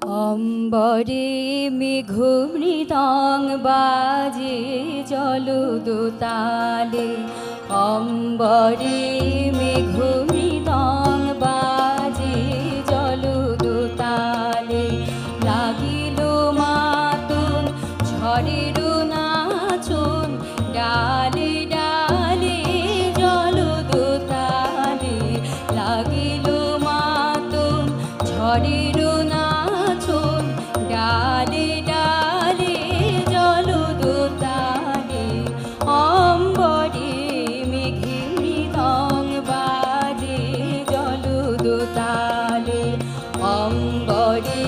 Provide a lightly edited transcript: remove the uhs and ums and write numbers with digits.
অম্বরে মেঘ মৃদং বাজে জলদোতালে, অম্বরে মেঘ মৃদং বাজে জলদোতালে। লাগিল মাতন ঝড়ের নাচন, ডালে ডালে জলদোতালে। লাগিল মাতন ঝড়ের নাচন, ডালে ডালে জলদোতালে। অম্বরে মেঘে মৃদং বাজে জলদোতালে, অম্বরে